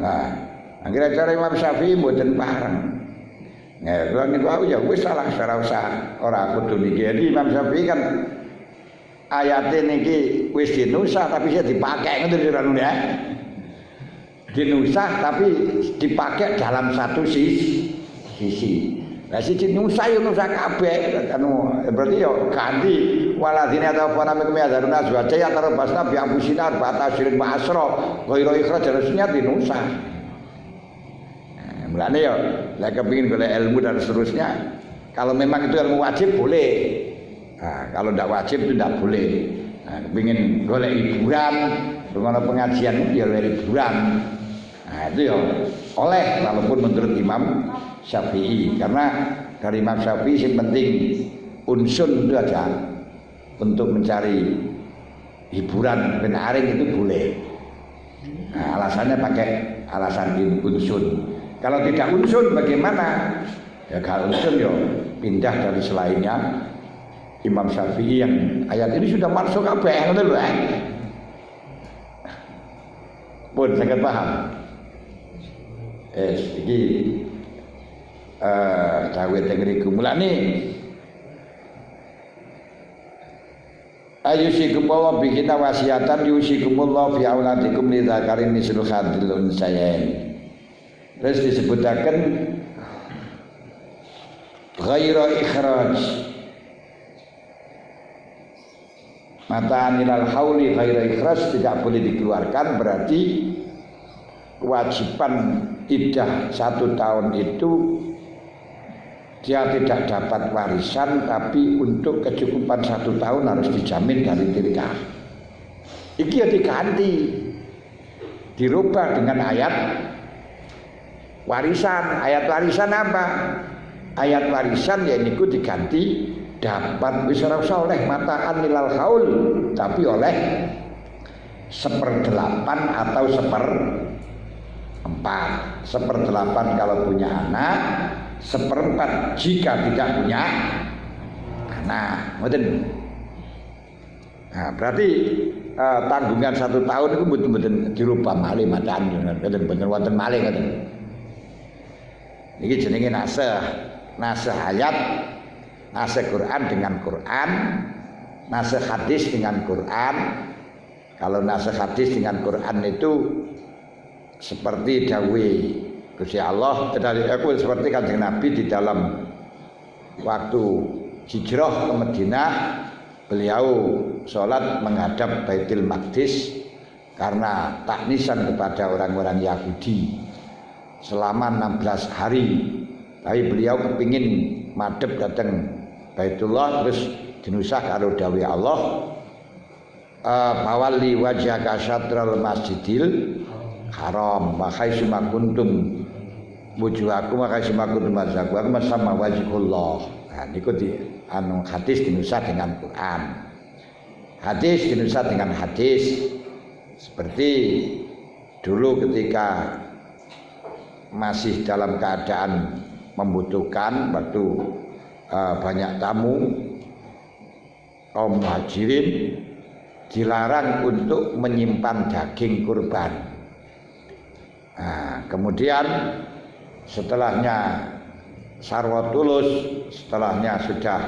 Nah, akhirnya cara Imam Syafi'i mboten bareng. Nah, kalau niku aku ya wis salah ora usah ora kudu niki. Jadi Imam Syafi'i kan ayate niki wis dinusah tapi saya dipakai ngoten ora ya. Dinusah tapi dipakai dalam satu sisi. Lah siji nusa yo nusa kabeh anu berarti yo ganti waladine atau apa namanya kemiadaruna azwaja ya tarbasna bi anfusina ba'ta asra ghaira ikhraj harusnya dinusa. Mulane yo lek kepengin golek ilmu dan seterusnya kalau memang itu ilmu wajib boleh. Nah, kalau tidak wajib itu tidak boleh. Nah, kepengin golek hiburan, rumah pengajian ya hiburan. Nah, itu yo oleh walaupun menurut Imam Syafi'i, karena dari Imam Syafi'i yang penting unsur itu aja untuk mencari hiburan benaring itu boleh. Nah, alasannya pakai alasan unsur. Kalau tidak unsur bagaimana? Ya kalau unsur ya pindah dari selainnya. Imam Syafi'i yang ayat ini sudah masuk kabeh ngono lho. Pun sangat paham. Iki dawuh teng mriku mulane ayyusikumullah bi kita wasiatan yusikumullah fi auladikum lidzakarin mislu hadil unsayain. Terus disebutaken ghaira ikhraj mata anilal hauli ghaira ikhraj tidak boleh dikeluarkan, berarti kewajiban iddah 1 tahun itu dia tidak dapat warisan, tapi untuk kecukupan 1 tahun harus dijamin dari tilkah. Iki ya diganti, dirubah dengan ayat warisan. Ayat warisan apa? Ayat warisan ya niku diganti dapat wis ora usah oleh mataan nilal haul, tapi oleh 1/8 atau 1/4. 1/8 kalau punya anak, 1/4 jika tidak punya anak. Nah, berarti tanggungan 1 tahun itu betul-betul dirubah malih macam betul-betul wonten malih ngoten. Iki jenenge nasah ayat, nasah Quran dengan Quran, nasah hadis dengan Quran. Kalau nasah hadis dengan Quran itu seperti dawuh Gusti Allah seperti Kanjeng Nabi di dalam waktu hijrah ke Madinah, beliau sholat menghadap Baitul Maqdis karena taknisan kepada orang-orang Yahudi selama 16 hari. Tapi beliau kepingin madhep datang Baitullah terus dinusah karo dawuh Allah bawali wajhaka syatral masjidil haram wa haitsu ma kuntum wujuhakum wa haitsu ma kuntum mazhakum sama wajhullah. Nah niku di anu hadis dinusah dengan Quran. Hadis dinusah dengan hadis. Seperti dulu ketika masih dalam keadaan membutuhkan waktu banyak tamu kaum muhajirin dilarang untuk menyimpan daging kurban. Nah, kemudian setelahnya sarwa tulus, setelahnya sudah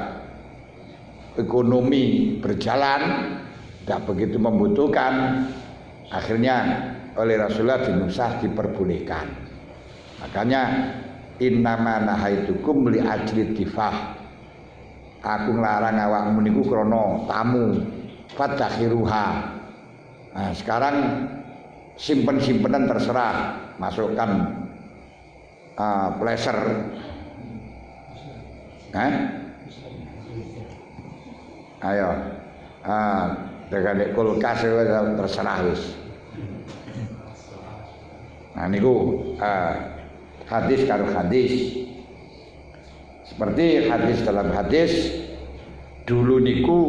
ekonomi berjalan, tidak begitu membutuhkan, akhirnya oleh Rasulullah dinusah diperbolehkan. Makanya innama nahaitukum li ajli tifah. Aku nglarang awakmu niku krana tamu fatakhiruha. Nah, sekarang simpen-simpenan terserah, masukkan pleasure. Ayo. Dengan kulkas terserah wis. Nah niku hadis karo hadis. Seperti hadis dalam hadis dulu niku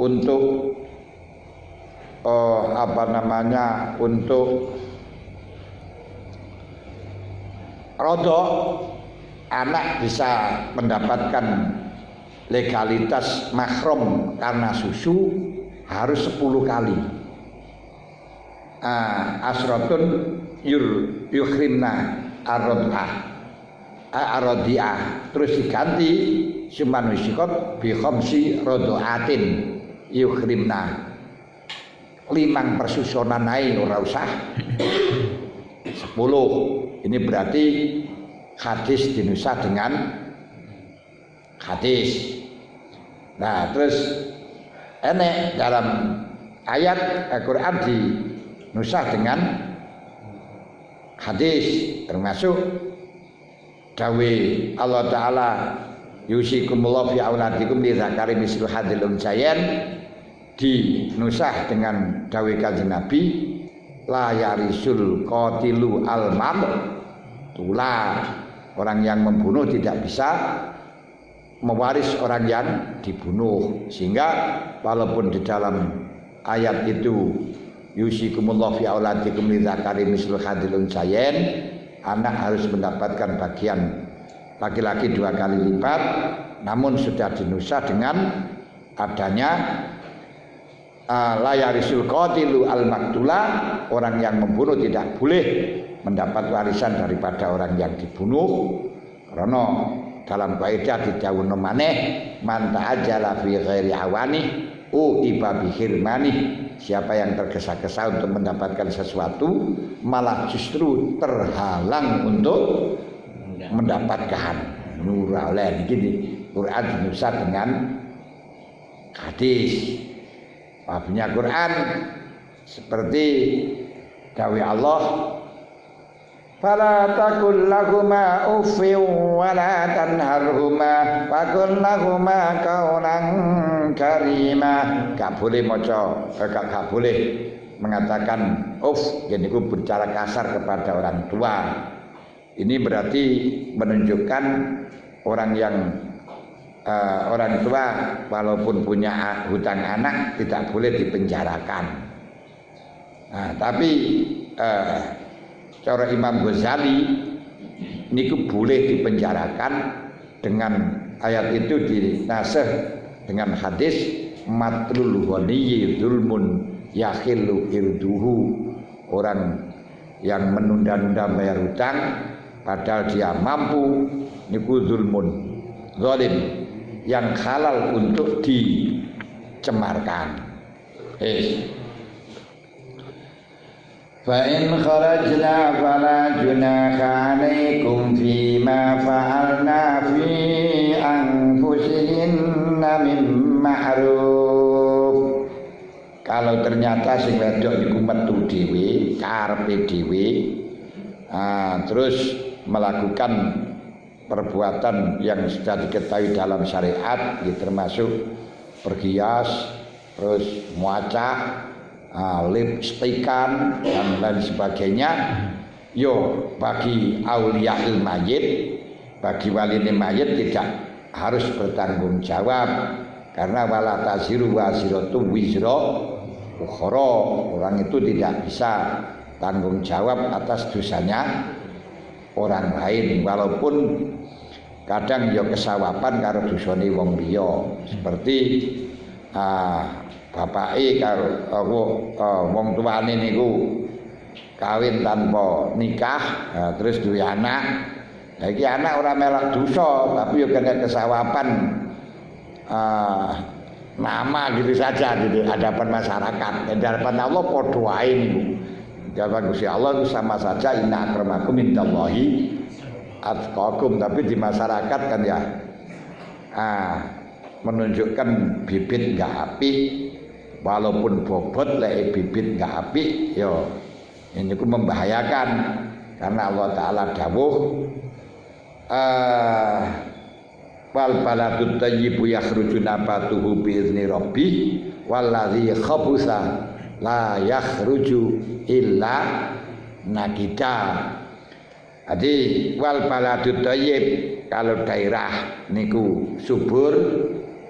untuk untuk rodok anak bisa mendapatkan legalitas mahram karena susu harus 10 kali. Asratun yukhrimna arodiah terus diganti sumanusikot bi khamsi rodoatin yukhrimna 5 persusunan ae ora usah 10. Ini berarti hadis dinusah dengan hadis. Nah terus enek dalam ayat Al-Quran dinusah dengan hadis, termasuk dawe Allah Ta'ala yusikumullah fi auladikum li zakari mislu hadil unsayen, dinusah dengan dawe kanjeng Nabi la yarisul qatilu al-mamtula, orang yang membunuh tidak bisa mewaris orang yang dibunuh. Sehingga walaupun di dalam ayat itu yusikumullah fi auladikum li zakari mislu hadil unsayen, anak harus mendapatkan bagian laki-laki 2 kali lipat, namun sudah dinusah dengan adanya la yarisul qatilu al-maktula, orang yang membunuh tidak boleh mendapat warisan daripada orang yang dibunuh. Karena dalam kaidah didhawuhna maneh man ta'ajjala fi ghairi awani iba bihirmani, siapa yang tergesa-gesa untuk mendapatkan sesuatu malah justru terhalang untuk mendapatkan. Nuralen iki Quran dinusah dengan hadis. Babnya Quran seperti dawuh Allah, fala taqul lahuma uffin wa la tanharhuma wa qul lahuma qawlan karima. Gak boleh gak boleh mengatakan jadi ku bicara kasar kepada orang tua. Ini berarti menunjukkan orang yang orang tua walaupun punya hutang anak tidak boleh dipenjarakan. Nah, tapi cara Imam Ghazali niku boleh dipenjarakan dengan ayat itu dinasih dengan hadis matlul ghaniyi dzulmun yakhillu irduhu, orang yang menunda-nunda bayar hutang padahal dia mampu niku zulmun, zalim, yang halal untuk dicemarkan. Fa in kharajna fala junaha 'alaikum fima fa'alna fi anfusihinna min ma'ruf. Kalau ternyata sing wedok niku metu dhewe, karepe dhewe, terus melakukan perbuatan yang sudah diketahui dalam syariat, termasuk berhias terus muaca, lipstikan dan lain sebagainya. Yo bagi auliyail mayit, bagi waline mayit tidak harus bertanggung jawab karena wala taziru waziratu wizra ukhra. Orang itu tidak bisa tanggung jawab atas dosanya orang lain, walaupun kadang ya kesawapan karo dosane wong liya. Seperti bapake karo wong tuane niku kawin tanpa nikah, terus duwe anak. Lah iki anak ora melok dosa, tapi yo kena kesawapan nama gitu saja di hadapan masyarakat. Di hadapan Allah padha wae niku. Jawab Gusti Allah itu sama saja inna akramakum indallahi atqakum, tapi di masyarakat kan ya menunjukkan bibit enggak apik, walaupun bobot lek bibit enggak apik yo ini ku membahayakan karena Allah Ta'ala dawuh wal baladut thayyibu yakhruju nabatuhu bi izni rabbih wallazi khabutha la yakhruju illa nakida. Jadi wal baladut thayyib, kalau daerah niku subur,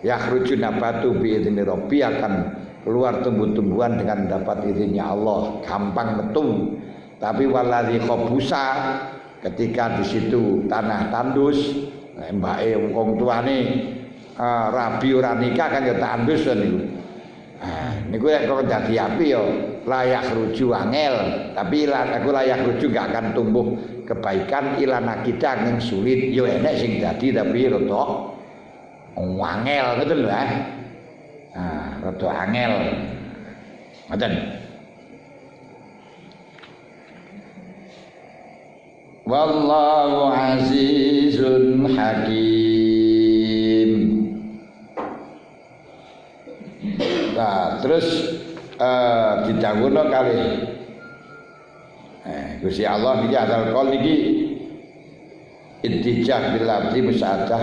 yakhruju nabatu bi izni rabbih, akan keluar tumbuh-tumbuhan dengan dapat izinnya Allah, gampang metu. Tapi waladzi khabusa, ketika di situ tanah tandus, mbake wong tuane rabi ora nikah kan ya tandus niku. Niku nek kok dadi api ya layak ruju angel, tapi aku layak ruju gak akan tumbuh kebaikan ilana kita yang sulit. Yo enek sing dadi tapi rada angel ngoten lho rada angel. Ngoten. Wallahu azizun hakim. Nah, terus didhawuhna kali Gusti Allah iki adal qol iki intijah bil abdi musaadah,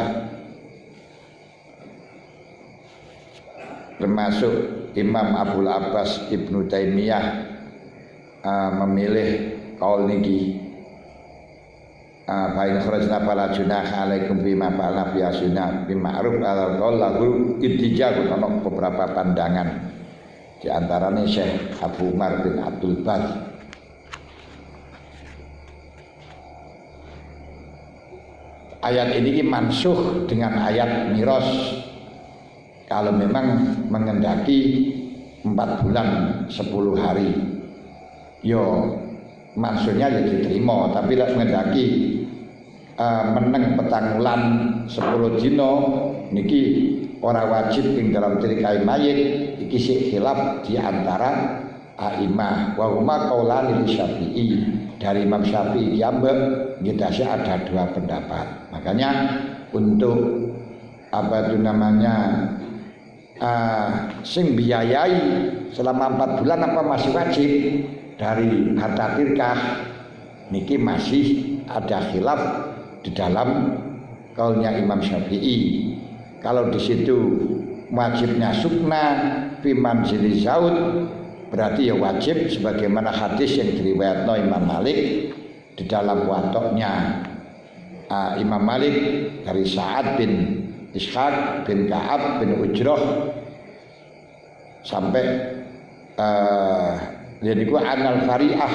termasuk Imam Abul Abbas Ibnu Taimiyah memilih qaul niki fa in kharajna fala junaha alaikum bima fa'ala bi asuna bi ma'ruf al qaul lahu intijah. Ono beberapa pandangan, di antaranya Syekh Abu Umar bin Abdul Bar. Ayat ini mansuh dengan ayat miros kalau memang mengendaki 4 bulan 10 hari. Yo mansuhnya ya diterima, tapi lek mengendaki meneng petang wulan 10 dina niki ora wajib ing dalam trikai mayit. Iki sik khilaf di antara a'imah wa huma qaulani Syafi'i. Dari Imam Syafi'i jambek ngidase ada 2 pendapat. Makanya untuk apa itu namanya sing biayai selama 4 bulan apa masih wajib dari harta tirkah, niki masih ada khilaf di dalam kaulnya Imam Syafi'i. Kalau di situ wajibnya sukna fi manzili zaud, berarti ya wajib sebagaimana hadis yang diriwayatkan Imam Malik di dalam muwatta'nya Imam Malik dari Sa'ad bin Ishaq bin Ka'ab bin Ujrah sampai jadi ku Anal Fari'ah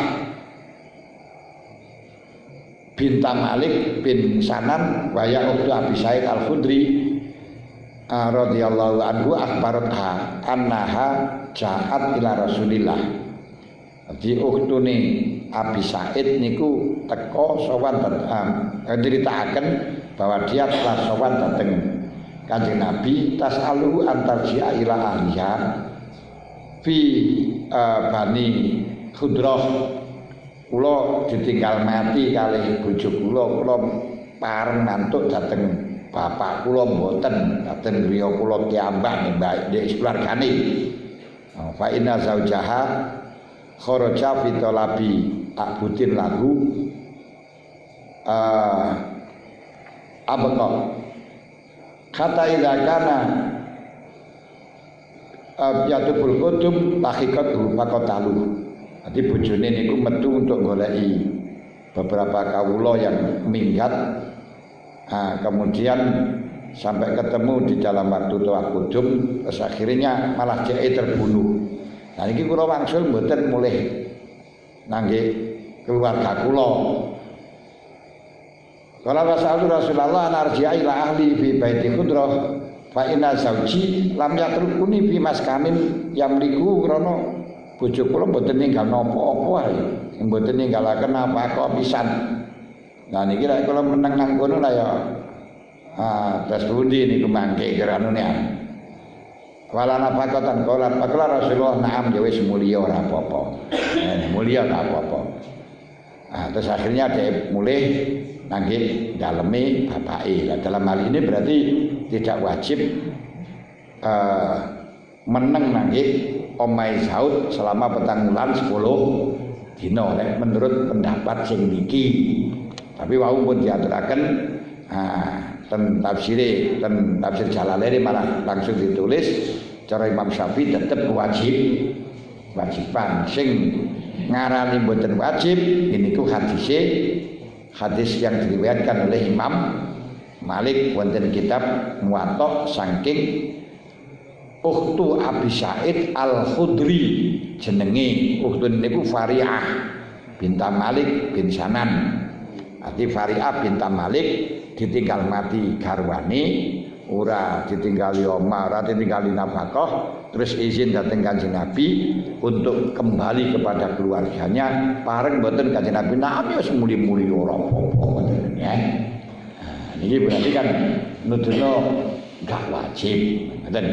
binta Malik bin Sanan wa ya ukhtu Abi Sa'id Al-Khudri radhiyallahu anhu akhbaratha annaha ja'at ila Rasulillah. Jadi ukhtune Abi Sa'id niku teko sowan nceritaken bahwa dia telah sowan dateng Kanjeng Nabi tasaluhu antarji'a ila ahliha fi bani Khudrah. Kula ditinggal mati kalih bojo kula pareng mantuk dateng bapak kula mboten, dateng griya kula kiambak mbak dek keluargane. Fa inna zaujaha kharaja fi talabi abudin lahu abqa kata idza kana Yatubul qudum lahiqatu faqatalu. Dadi bojone niku metu untuk goleki beberapa kawula yang minggat. Kemudian sampai ketemu di dalam waktu Tawaf Qudum, terus akhirnya malah dhek terbunuh. Nah niki kula wangsul mboten mulih nangge keluarga kula. Kala Rasulullah narji'a ila ahli fi baiti Khudrah fa inna zauji lam yatrukuni fi maskanin yamliku krana bojo kula mboten ninggal napa-apa ae. Mboten ninggalaken apa-apa pisan. Nah niki lek kula meneng nang kono lah ya terus pundi niku mangke keranune. Wala nafaqatan qala Rasulullah na'am ya wis mulya ora apa-apa. Mulya ora apa-apa. Terus akhirnya dia mulih nangge daleme bapake. Nah, dalam hal ini berarti tidak wajib meneng nangge omahe Saud selama petang wulan 10 dina menurut pendapat sing niki. Tapi wau pun diaturaken ten tafsir Jalalain malah langsung ditulis cara Imam Syafi'i tetap wajiban sing ngarani mboten wajib ini ku hadis yang diriwayatkan oleh Imam Malik wonten kitab Muwatta saking ukhtu Abi Sa'id Al-Khudri jenenge ukhtun niku Fari'ah binta Malik bin Sanan. Ati Fari'ah binta Malik ditinggal mati garwane, ora ditinggali omah, ora ditinggali nafkah, terus izin dateng Kanjeng Nabi untuk kembali kepada keluarganya. Pareng mboten Kanjeng Nabi nami wis muli-muli ora apa-apa ngoten ya. Niki berarti kan nuduhno enggak wajib, ngoten.